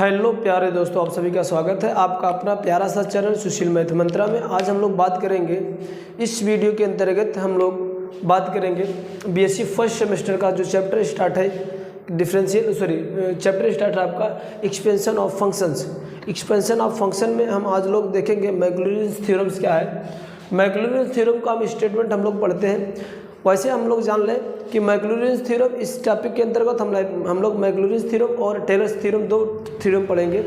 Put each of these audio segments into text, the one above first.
Hello प्यारे दोस्तों, आप सभी का स्वागत है आपका अपना प्यारा सा चैनल सुशील मैथ मंत्रा में। आज हम लोग बात करेंगे, इस वीडियो के अंतर्गत हम लोग बात करेंगे बीएससी फर्स्ट सेमेस्टर का जो चैप्टर स्टार्ट है चैप्टर स्टार्ट है आपका expansion of functions. Expansion of function में हम आज लोग देखेंगे मैक्लॉरिन्स थ्योरम्स क्या है। मैक्लॉरिन्स थ्योरम का हम स्टेटमेंट हम लोग पढ़ते हैं। वैसे हम लोग जान लें कि मैक्लॉरिन्स थ्योरम इस टॉपिक के अंतर्गत हम लोग मैक्लॉरिन्स थ्योरम और टेलर्स थ्योरम दो थ्योरम पढ़ेंगे।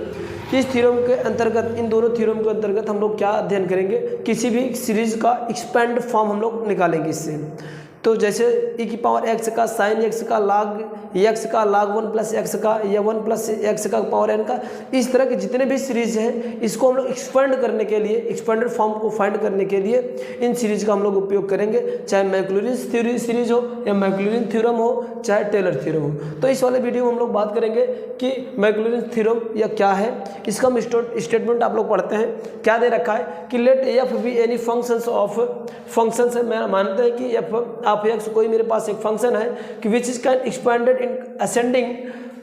इस थ्योरम के अंतर्गत, इन दोनों थ्योरम के अंतर्गत हम लोग क्या अध्ययन करेंगे, किसी भी सीरीज का एक्सपेंड फॉर्म हम लोग निकालेंगे इससे। तो जैसे e की पावर x का साइन x का log x का log 1 प्लस x का या 1 प्लस x का पावर n का, इस तरह के जितने भी सीरीज हैं इसको हम लोग एक्सपेंड करने के लिए, एक्सपेंडेड फॉर्म को फाइंड करने के लिए इन सीरीज का हम लोग उपयोग करेंगे, चाहे मैक्लॉरिन्स सीरीज हो या मैक्लॉरिन थ्योरम हो, चाहे टेलर थ्योरम हो। तो इस वाले वीडियो में हम लोग बात करेंगे कि मैक्लॉरिन्स थ्योरम या क्या है। इसका हम स्टेटमेंट आप लोग पढ़ते हैं। क्या दे रखा है कि let f be any functions of functions है। मैं मानते हैं कि एफ ऑफ एक्स कोई मेरे पास एक फंक्शन है कि which is can expanded in ascending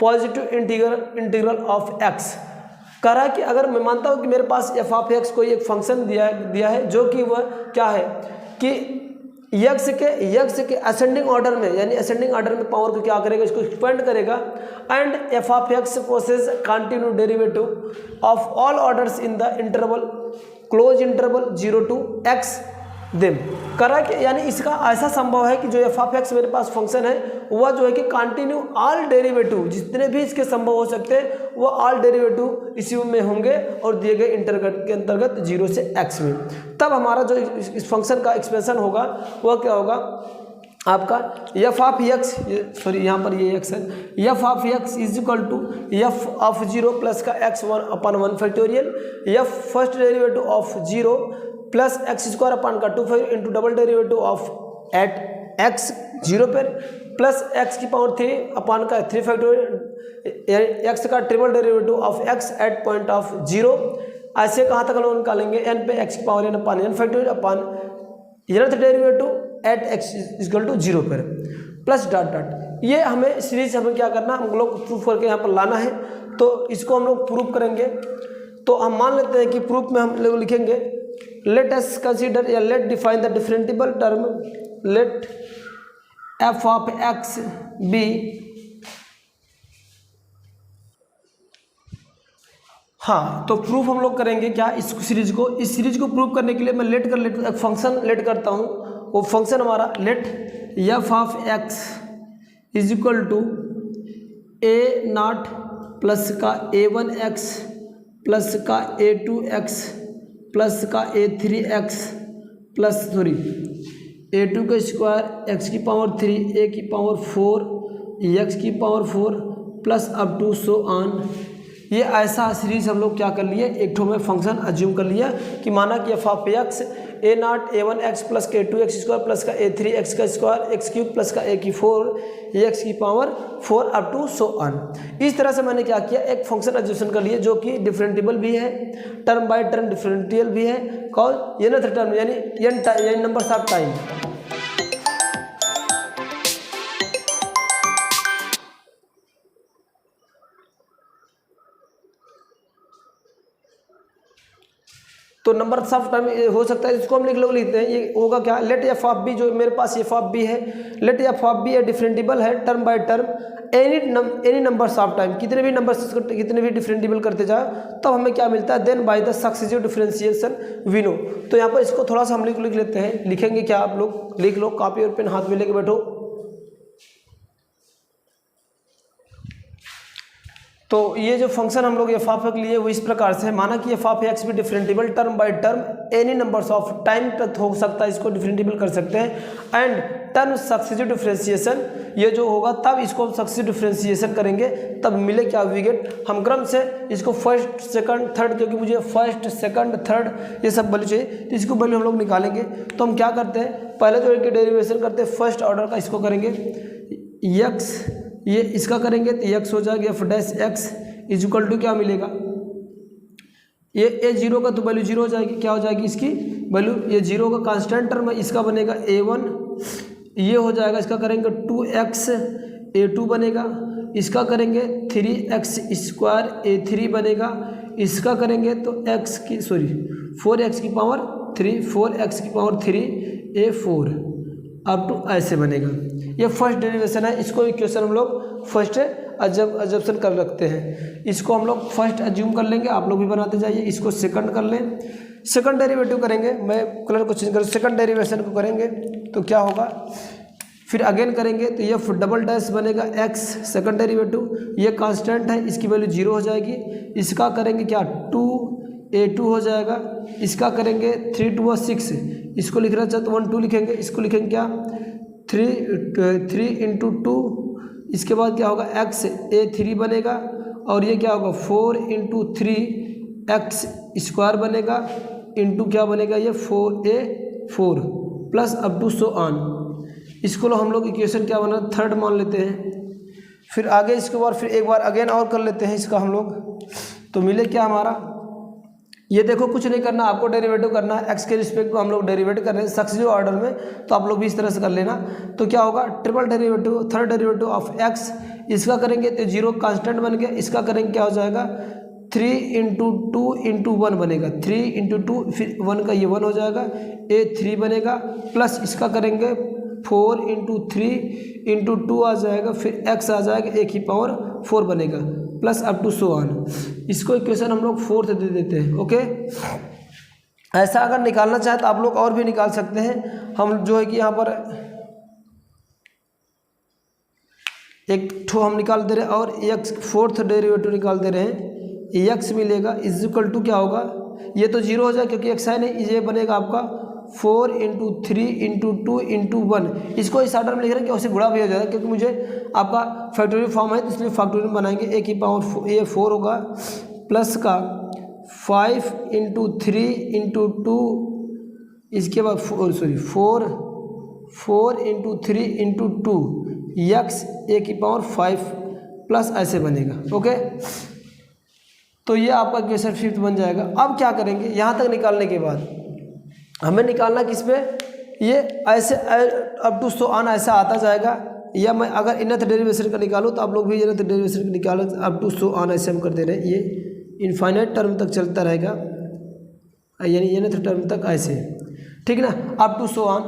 positive integral of x. कह रहा है कि अगर मैं मानता हूं कि मेरे पास एफ ऑफ एक्स कोई एक फंक्शन दिया है जो कि वह क्या है कि यक्स के असेंडिंग ऑर्डर में, यानी असेंडिंग ऑर्डर में पावर को क्या करेगा, इसको एक्सपेंड करेगा। And f of x possess continue derivative of all orders in the interval close interval 0 to x them. करा कि यानी इसका ऐसा संभव है कि जो एफ ऑफ एक्स मेरे पास फंक्शन है वह जो है कि कंटिन्यू ऑल डेरिवेटिव, जितने भी इसके संभव हो सकते हैं वो ऑल डेरिवेटिव इसी में होंगे और दिए गए इंटरवल के अंतर्गत 0 से x में। तब हमारा जो इस फंक्शन का एक्सप्रेशन होगा वह क्या होगा, आपका एफ ऑफ एक्स, सॉरी यहाँ पर ये एक्स है, f of x is equal to f of 0 plus का x1/1 factorial, f first derivative of 0 plus x square upon का 2 into double derivative of at x 0 पर प्लस एक्स की power 3 upon का 3 factorial x का triple derivative of x at point of 0। ऐसे कहाँ तक हम लोग निकालेंगे, एन पे एक्स की power n upon n factorial upon nth derivative at x equal to 0 पर प्लस डॉट डॉट। ये हमें सीरीज हमें क्या करना, हम लोग प्रूफ करके यहाँ पर लाना है। तो इसको हम लोग प्रूफ करेंगे। तो हम मान लेते हैं कि प्रूफ में हम लोग लिखेंगे let us consider या let define the differentiable term let f of x be हाँ। तो प्रूफ हम लोग करेंगे क्या, इस सीरीज को प्रूफ करने के लिए मैं लेट एक फंक्शन लेट करता हूँ। वो फंक्शन हमारा let f of x is equal to a0 plus का a1x प्लस का a2x प्लस का a3x प्लस a2 का स्क्वायर x की पावर 3 a की पावर 4 x की power 4 plus up to so on. ये ऐसा सीरीज हम लोग क्या कर लिए, एक ठो में फंक्शन अज्यूम कर लिया कि माना कि F of x a0 a1x plus का a2x स्क्वायर प्लस का a3x का स्क्वायर x क्यूब प्लस का a की 4 x की power 4 up to so on. इस तरह से मैंने क्या किया, एक फंक्शन एज्यूम कर लिए जो कि डिफरेंटिबल भी है, टर्म बाय टर्म डिफरेंशियल भी है, कॉल ये नथ टर्म यानी नंबर्स ऑफ टाइम। तो नंबर ऑफ टाइम हो सकता है, इसको हम लिखते हैं। ये होगा क्या, लेट एफ ऑफ बी, जो मेरे पास एफ ऑफ बी है, लेट एफ ऑफ बी ए डिफरेंटिबल है term by term any numbers of time, कितने भी नंबर्स कितने भी डिफरेंटिबल करते जाए तब हमें क्या मिलता है, then by the successive differentiation we know. तो यहाँ पर इसको थोड़ा सा हम लिख लेते हैं। लिखेंगे क्या, आप लोग लिख लो, कॉपी और पेन हाथ में लेके बैठो। तो ये जो फंक्शन हम लोग एफ ऑफ एक्स लिए वो इस प्रकार से है। माना कि एफ ऑफ एक्स भी differentiable term by term any numbers of time तक हो सकता है, इसको डिफरेंटिबल कर सकते हैं। एंड टर्म सक्सेसिव डिफरेंशिएशन, ये जो होगा तब इसको हम सक्सेसिव डिफरेंशिएशन करेंगे तब मिले क्या, वी गेट। हम क्रम से इसको फर्स्ट सेकंड थर्ड, क्योंकि मुझे फर्स्ट सेकंड थर्ड ये सब वैल्यू चाहिए, तो इसको वैल्यू हम लोग निकालेंगे। तो हम क्या करते हैं, पहले जो इनके डेरिवेशन करते हैं फर्स्ट ऑर्डर का, इसको करेंगे x, ये इसका करेंगे तो x हो जाएगा f dash x is equal to क्या मिलेगा, ये a0 का तो वैल्यू 0 हो जाएगी, क्या हो जाएगी इसकी वैल्यू, ये 0 का कांस्टेंट टर्म है, इसका बनेगा a1, ये हो जाएगा, इसका करेंगे 2x a2 बनेगा इसका करेंगे 3x² a3 बनेगा, इसका करेंगे तो 4x की पावर 3 4x की पावर 3 a4 अप टू ऐसे बनेगा। ये फर्स्ट डेरिवेशन है, इसको इक्वेशन हम लोग फर्स्ट अजम्पशन कर रखते हैं, इसको हम लोग फर्स्ट अज्यूम कर लेंगे, आप लोग भी बनाते जाइए। इसको सेकंड कर लें, सेकंड डेरिवेटिव करेंगे, मैं कलर को चेंज कर सेकंड डेरिवेशन को करेंगे तो क्या होगा, फिर अगेन करेंगे तो ये डबल डैश बनेगा x सेकंड डेरिवेटिव, ये कांस्टेंट है, इसकी वैल्यू 0 हो जाएगी। इसका करेंगे क्या 2a2 हो जाएगा, इसका करेंगे 3 2 6, इसको लिखना चाहे तो 1 2 लिखेंगे, इसको लिखेंगे क्या 3 × 2, इसके बाद क्या होगा x a3 बनेगा, और ये क्या होगा 4 × 3 x² बनेगा, इंटू क्या बनेगा ये 4a4 plus up to so on. इसको हम लोग इक्वेशन क्या बना थर्ड मान लेते हैं। फिर आगे इसके बाद फिर एक बार अगेन और कर लेते हैं इसका हम लोग, तो मिले क्या हमारा, ये देखो कुछ नहीं करना, आपको डेरिवेटिव करना है, एक्स के रिस्पेक्ट में हम लोग डेरिवेटिव कर रहे हैं सक्सेसिव ऑर्डर में, तो आप लोग भी इस तरह से कर लेना। तो क्या होगा triple derivative third derivative of x, इसका करेंगे तो 0 कांस्टेंट बन गया, इसका करेंगे क्या हो जाएगा 3 × 2 × 1 बनेगा, 3 × 2 फिर 1 का ये 1 हो जाएगा, a3 बनेगा, प्लस इसका करेंगे 4 × 3 × 2 आ जाएगा, फिर x आ जाएगा a की पावर 4 बनेगा, plus up to so on. इसको इक्वेशन हम लोग 4th दे देते हैं। ओके, ऐसा अगर निकालना चाहे तो आप लोग और भी निकाल सकते हैं। हम जो है कि यहाँ पर एक ठो हम निकाल दे रहे हैं और x 4th डेरिवेटिव निकाल दे रहे हैं, x मिलेगा इज इक्वल टू क्या होगा, ये तो 0 हो जाए क्योंकि x है नहीं, ये बनेगा आपका 4 × 3 × 2 × 1। इसको इस ऑर्डर में लिख रहे हैं कि उससे गुणा भी हो जाएगा, क्योंकि मुझे आपका फैक्टोरियल फॉर्म है तो इसलिए फैक्टोरियल बनाएंगे, a की पावर ये 4 होगा, प्लस का 5 × 3 × 2, इसके बाद 4 × 3 × 2 x a की पावर 5 प्लस ऐसे बनेगा। ओके, तो ये आपका इक्वेशन 5th बन जाएगा। अब क्या करेंगे, यहाँ तक निकालने के बाद हमें निकालना किस पे, ये ऐसे अप टू सो ऑन ऐसा आता जाएगा, या मैं अगर इनथ डेरिवेशन का निकालूँ तो आप लोग भी इनथ डेरिवेशन का निकालो, अप टू सो ऑन ऐसे हम कर दे रहे हैं, ये इनफाइनाइट टर्म तक चलता रहेगा, यानी इनथ टर्म तक ऐसे, ठीक ना, अप टू सो ऑन,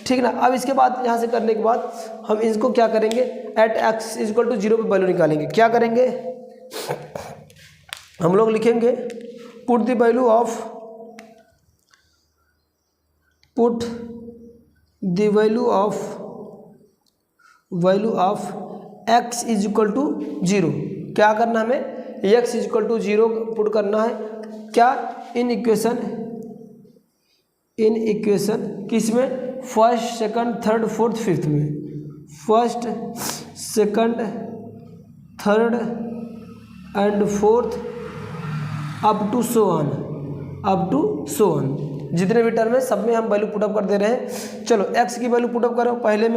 ठीक ना। अब इसके बाद यहाँ से करने के बाद हम इसको क्या करेंगे, एट x = 0 पे वैल्यू निकालेंगे। क्या करेंगे, हम लोग लिखेंगे put the value of x = 0। क्या करना हमें, x = 0 पुट करना है, क्या इन इक्वेशन किस में, first second third fourth fifth में, first second third and fourth up to so on, जितने भी टर्म है सब में हम वैल्यू पुटअप कर दे रहे हैं। चलो x की वैल्यू पुटअप करो, पहले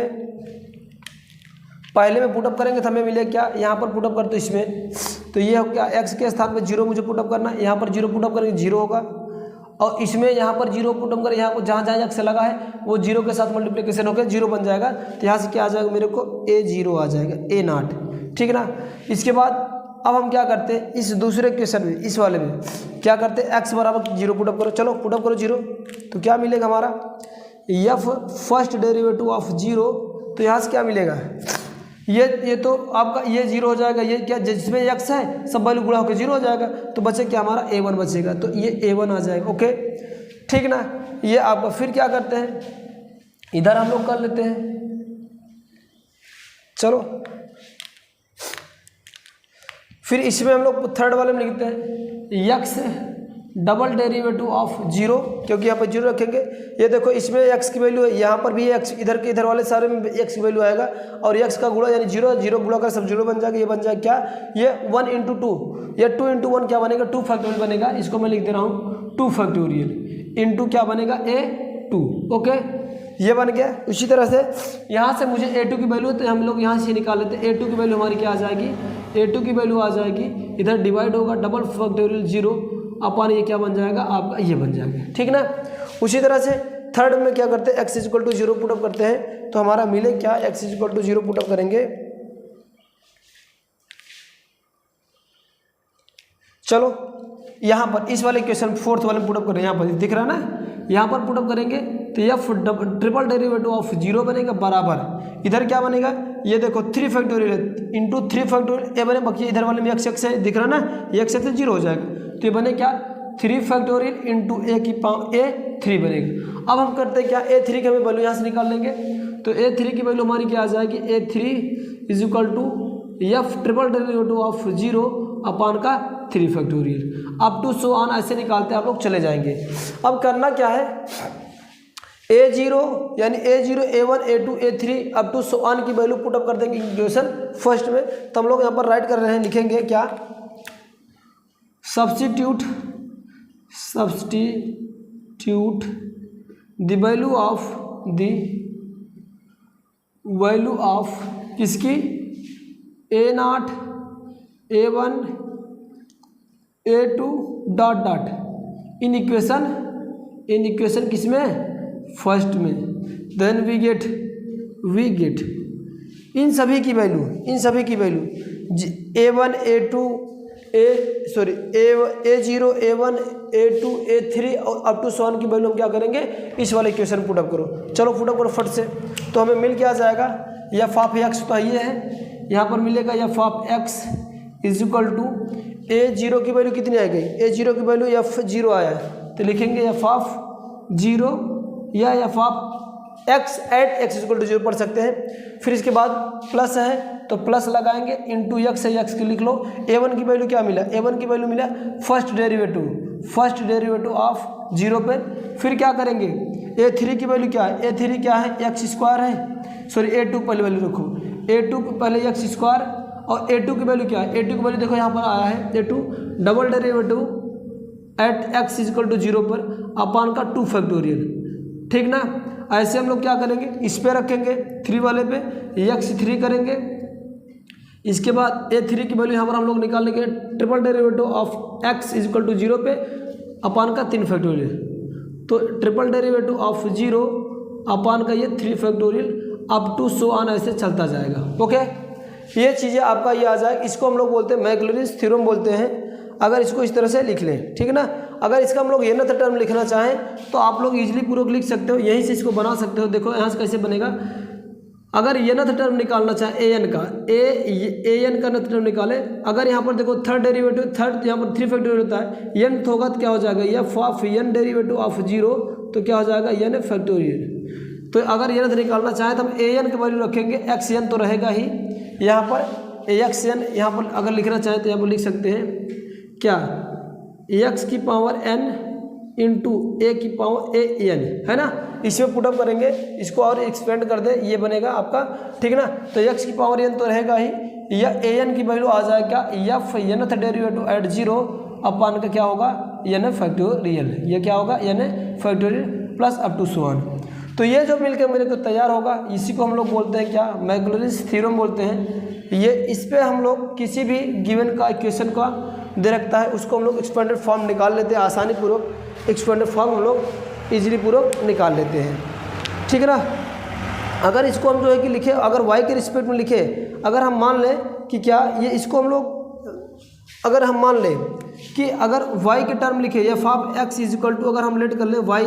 में पुटअप करेंगे तो हमें मिले क्या, यहाँ पर पुटअप कर, तो इसमें तो ये हो क्या, x के स्थान पे 0 मुझे पुटअप करना है, यहाँ पर 0 पुटअप करेंगे 0 होगा, और इसमें यहाँ पर 0 पुटअप करें, यहाँ को जहाँ x लगा है वो 0 के साथ मल्टीप्लिकेशन होकर 0 बन जाएगा, तो यहाँ से क्या आ जाएगा मेरे को a0 आ जाएगा, a0, ठीक ना। इसके बाद अब हम क्या करते हैं, इस दूसरे क्वेश्चन में, इस वाले में क्या करते हैं, x बराबर 0 पुटअप करो, चलो पुटअप करो 0, तो क्या मिलेगा हमारा f फर्स्ट डेरिवेटिव ऑफ 0, तो यहाँ से क्या मिलेगा, ये तो आपका ये 0 हो जाएगा, ये क्या जिसमें x है सब वैल्यू गुणा होकर 0 हो जाएगा, तो बचे क्या हमारा a1 बचेगा, तो ये a1 आ जाएगा। ओके, ठीक ना। ये आपका फिर क्या करते हैं, इधर हम लोग कर लेते हैं, चलो फिर इसमें हम लोग थर्ड वाले में लिखते हैं x डबल डेरिवेटिव ऑफ 0, क्योंकि यहाँ पर 0 रखेंगे। ये देखो इसमें x की वैल्यू है, यहाँ पर भी x, इधर के इधर वाले सारे में x की वैल्यू आएगा, और x का गुणा यानी 0 गुणा कर सब 0 बन जाएगा, ये बन जाएगा क्या, ये 1 × 2, ये 2 × 1 क्या बनेगा, 2 फैक्टोरियल बनेगा, इसको मैं लिख दे रहा हूँ 2 फैक्टोरियल इंटू क्या बनेगा a2। ओके, ये बन गया। उसी तरह से यहाँ से मुझे a2 की वैल्यू, तो हम लोग यहाँ से निकाल लेते हैं, a2 की वैल्यू हमारी क्या आ जाएगी, a2 की वैल्यू आ जाएगी, इधर डिवाइड होगा डबल फैक्टोरियल 0 अपन ये क्या बन जाएगा आपका, ये बन जाएगा, ठीक ना। उसी तरह से थर्ड में क्या करते हैं, x = 0 पुटअप करते हैं, तो हमारा मिले क्या, x = 0 पुटअप करेंगे चलो यहाँ पर इस वाले क्वेश्चन फोर्थ वाले पुटअप करें, यहाँ पर दिख रहा है ना, यहाँ पर पुटअप करेंगे तो यह ट्रिपल डेरिवेटिव ऑफ 0 बनेगा बराबर, इधर क्या बनेगा, ये देखो 3 फैक्टोरियल इंटू 3 फैक्टोरियल ए बने, बाकी इधर वाले में x है दिख रहा ना, ये x से 0 हो जाएगा, तो ये बने क्या 3 फैक्टोरियल इंटू ए की पावर a3 बनेगा। अब हम करते हैं क्या, a3 की हमें वैल्यू यहाँ से निकाल लेंगे, तो a3 की वैल्यू हमारी क्या आ जाएगी, a3 is equal to f triple derivative of 0 upon का 3 factorial, up to so on ऐसे निकालते आप लोग चले जाएंगे। अब करना क्या है, a0 यानी a0 a1 a2 a3 up to so on की वैल्यू पुटअप कर देंगे इक्वेशन फर्स्ट में। तो हम लोग यहाँ पर राइट कर रहे हैं, लिखेंगे क्या, सब्स्टिट्यूट द वैल्यू ऑफ किसकी, a0 a1 a2 dot dot in equation किसमें, फर्स्ट में, देन वी गेट इन सभी की value a1 a2 a0 a1 a2 a3 और अप टू सॉन की वैल्यू हम क्या करेंगे, इस वाले इक्वेशन पुटअप करो। चलो पुटअप करो फट से, तो हमें मिल क्या जाएगा, एफ ऑफ एक्स तो ये है, यहाँ पर मिलेगा f of x is equal to a0 की वैल्यू कितनी आ गई, a0 की वैल्यू f0 आया है, तो लिखेंगे एफ ऑफ 0 या f of x at x equal to 0 पढ़ सकते हैं। फिर इसके बाद प्लस है तो प्लस लगाएंगे, इंटू एक्स है, एक्स की लिख लो। a1 की वैल्यू क्या मिला, a1 की वैल्यू मिला फर्स्ट डेरिवेटिव ऑफ 0 पे। फिर क्या करेंगे, a3 की वैल्यू क्या है, a3 क्या है, एक्स स्क्वायर है, सॉरी a2 पहले वैल्यू रखो, a2 पहले एक्स स्क्वायर, और a2 की वैल्यू क्या है, a2 की वैल्यू देखो यहाँ पर आया है, a2 double derivative at x equal to 0 पर अपान का 2 फैक्टोरियल, ठीक ना। ऐसे हम लोग क्या करेंगे, इस पे रखेंगे 3 वाले पे x3 करेंगे, इसके बाद a3 की वैल्यू यहाँ पर हम लोग निकाल लेंगे triple derivative of x is equal to 0 पे अपान का 3 फैक्टोरियल, तो ट्रिपल डेरिवेटिव ऑफ 0 अपान का ये 3 factorial up to so on ऐसे चलता जाएगा। ओके, ये चीज़ें आपका ये आ जाए, इसको हम लोग बोलते हैं मैक्लॉरिन्स थ्योरम बोलते हैं, अगर इसको इस तरह से लिख लें, ठीक है ना। अगर इसका हम लोग ये नथ टर्म लिखना चाहें तो आप लोग इजीली पूर्वक लिख सकते हो, यहीं से इसको बना सकते हो। देखो यहाँ से कैसे बनेगा, अगर ये नथ टर्म निकालना चाहें an का नथ टर्म निकाले, अगर यहाँ पर देखो थर्ड डेरिवेटिव, थर्ड यहाँ पर 3 फैक्टोरियल होता है, n होगा तो क्या हो जाएगा, F of n derivative of 0 तो क्या हो जाएगा n फैक्टोरियल। तो अगर ये नथ निकालना चाहें तो हम an की वैल्यू रखेंगे, xn तो रहेगा ही, यहाँ पर axn यहाँ पर अगर लिखना चाहें तो यहाँ पर लिख सकते हैं क्या, x की पावर n इंटू a की पावर an, है ना। इसमें पुटअप करेंगे, इसको और एक्सपेंड कर दे, ये बनेगा आपका, ठीक है ना। तो x की पावर n तो रहेगा ही, या an की वैल्यू आ जाएगा f nth derivative at 0 upon का क्या होगा n फैक्टोरियल, ये क्या होगा n factorial plus up to so on. तो ये जो मिलकर मेरे को तैयार होगा, इसी को हम लोग बोलते हैं क्या, मैक्लॉरिन्स थ्योरम बोलते हैं। ये इस पे हम लोग किसी भी गिवन का इक्वेशन का दे रखता है, उसको हम लोग एक्सपेंडेड फॉर्म निकाल लेते हैं, आसानी पूर्वक एक्सपेंडेड फॉर्म हम लोग इजीली पूर्वक निकाल लेते हैं, ठीक है ना। अगर इसको हम जो है कि लिखे, अगर y के रिस्पेक्ट में लिखे, अगर हम मान लें कि क्या ये, इसको हम लोग अगर हम मान लें कि अगर y के टर्म लिखे f of x is equal to, अगर हम लेट कर लें y,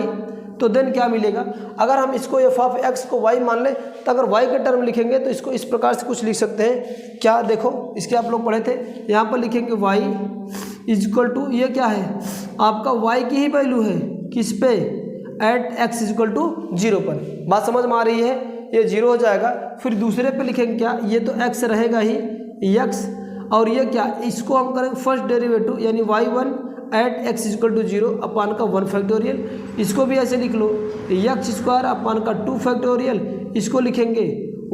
तो देन क्या मिलेगा, अगर हम इसको एफ ऑफ एक्स को y मान लें, तो अगर y के टर्म लिखेंगे तो इसको इस प्रकार से कुछ लिख सकते हैं क्या, देखो इसके आप लोग पढ़े थे, यहाँ पर लिखेंगे y इज इक्वल टू, ये क्या है आपका y की ही वैल्यू है किस पे, at x is equal to 0 पर। बात समझ में आ रही है, ये 0 हो जाएगा। फिर दूसरे पे लिखेंगे क्या, ये तो x रहेगा ही x, और ये क्या, इसको हम करेंगे फर्स्ट डेरिवेटिव यानी y1 at x equal to 0 upon का 1 फैक्टोरियल, इसको भी ऐसे लिख लो एक्स स्क्वायर अपान का 2 फैक्टोरियल, इसको लिखेंगे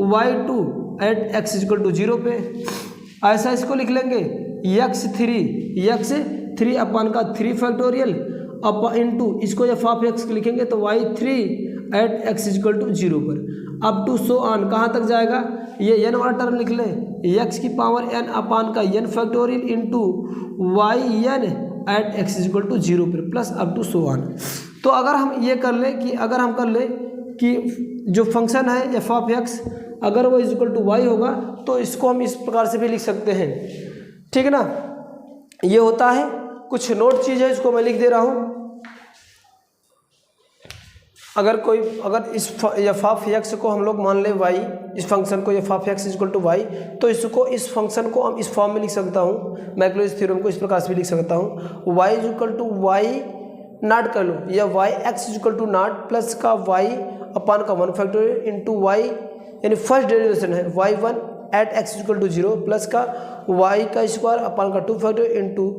y2 eight x equal to 0 पे, ऐसा इसको लिख लेंगे x3 अपान का 3 फैक्टोरियल अप इंटू इसको एफ ऑफ एक्स लिखेंगे तो y3 eight x equal to 0 पर अप टू सो ऑन, कहाँ तक जाएगा, ये n वाला टर्म लिख लें, x की पावर n अपान का n factorial into yn at x equal to 0 पर plus up to so on. तो अगर हम ये कर लें कि, अगर हम कर लें कि जो फंक्शन है एफ ऑफ एक्स, अगर वो इज इक्वल टू वाई होगा तो इसको हम इस प्रकार से भी लिख सकते हैं, ठीक है ना। ये होता है। कुछ नोट चीज़ है, इसको मैं लिख दे रहा हूँ। अगर इस एफ ऑफ एक्स को हम लोग मान ले वाई, इस फंक्शन को f of x equal to y, तो इसको इस फंक्शन को हम इस फॉर्म में लिख सकता हूँ, मैक्लॉरिन थ्योरम को इस प्रकार से भी लिख सकता हूँ, y is equal to y naught कर लो, या y x is equal to naught plus का वाई अपान का 1 फैक्टोरियल इंटू वाई, यानी फर्स्ट डेरिवेशन है y one at x is equal to 0 plus का वाई का स्क्वायर अपान का 2 factorial into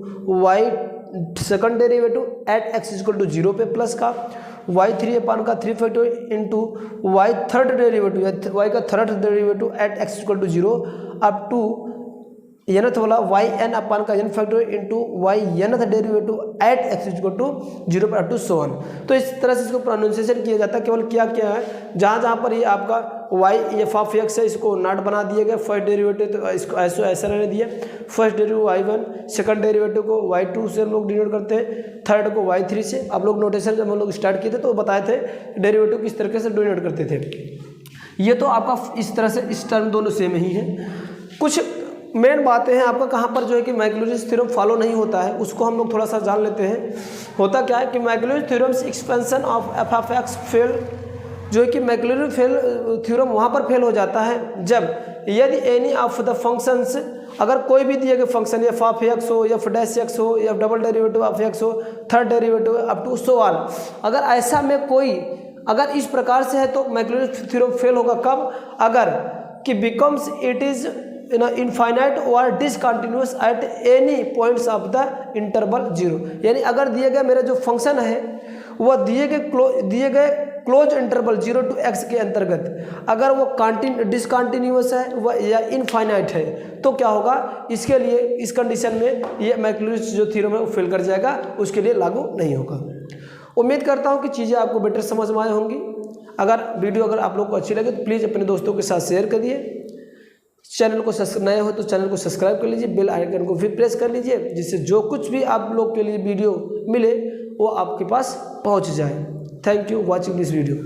y second derivative at x is equal to 0 पे plus का y3 upon का 3 factorial into y third derivative या y का third derivative at x equal to 0 up to nth वाला y n upon का n factorial into y nth derivative at x equal to 0 पर up to so on. तो इस तरह से इसको प्रोनाउंसिएशन किया जाता है। केवल क्या है, जहाँ जहाँ पर ये आपका वाई एफ ऑफ एक्स है इसको नॉट बना दिए गए, फर्स्ट डेरिवेटिव तो इसको ऐसा रहने दिया, first derivative y one, second derivative को वाई टू से हम लोग डिनोट करते हैं, थर्ड को वाई थ्री से। आप लोग नोटेशन जब हम लोग स्टार्ट किए थे तो बताए थे डेरिवेटिव किस तरीके से डिनोट करते थे। ये तो आपका इस तरह से इस टर्म दोनों सेम ही है। कुछ मेन बातें हैं आपका कहाँ पर जो है कि मैक्लॉरिन थ्योरम फॉलो नहीं होता है, उसको हम लोग थोड़ा सा जान लेते हैं। होता क्या है कि Maclaurin theorems expansion of F of x fail, जो है कि मैक्लॉरिन थ्योरम वहाँ पर फेल हो जाता है जब यदि एनी ऑफ द फंक्शंस, अगर कोई भी दिए गए फंक्शन एफ ऑफ एक्स हो, एफ डैश एक्स हो, या डबल डेरिवेटिव ऑफ एक्स हो, third derivative up to so on, अगर ऐसा में कोई अगर इस प्रकार से है तो मैक्लॉरिन थ्योरम फेल होगा। कब? अगर कि बिकम्स इट इज इनफाइनाइट और discontinuous at any points of the interval 0, यानी अगर दिए गए मेरा जो फंक्शन है वह दिए गए क्लोज इंटरवल 0 टू x के अंतर्गत अगर वो डिसकंटिन्यूअस है वह या इनफाइनाइट है तो क्या होगा, इसके लिए इस कंडीशन में ये मैक्लॉरिन जो थ्योरम है वो फेल कर जाएगा, उसके लिए लागू नहीं होगा। उम्मीद करता हूँ कि चीज़ें आपको बेटर समझ में आई होंगी। अगर आप लोग को अच्छी लगे तो प्लीज़ अपने दोस्तों के साथ शेयर करिए। चैनल को नए हो तो चैनल को सब्सक्राइब कर लीजिए, बेल आइकन को भी प्रेस कर लीजिए, जिससे जो कुछ भी आप लोग के लिए वीडियो मिले वो आपके पास पहुंच जाए। Thank you watching this video.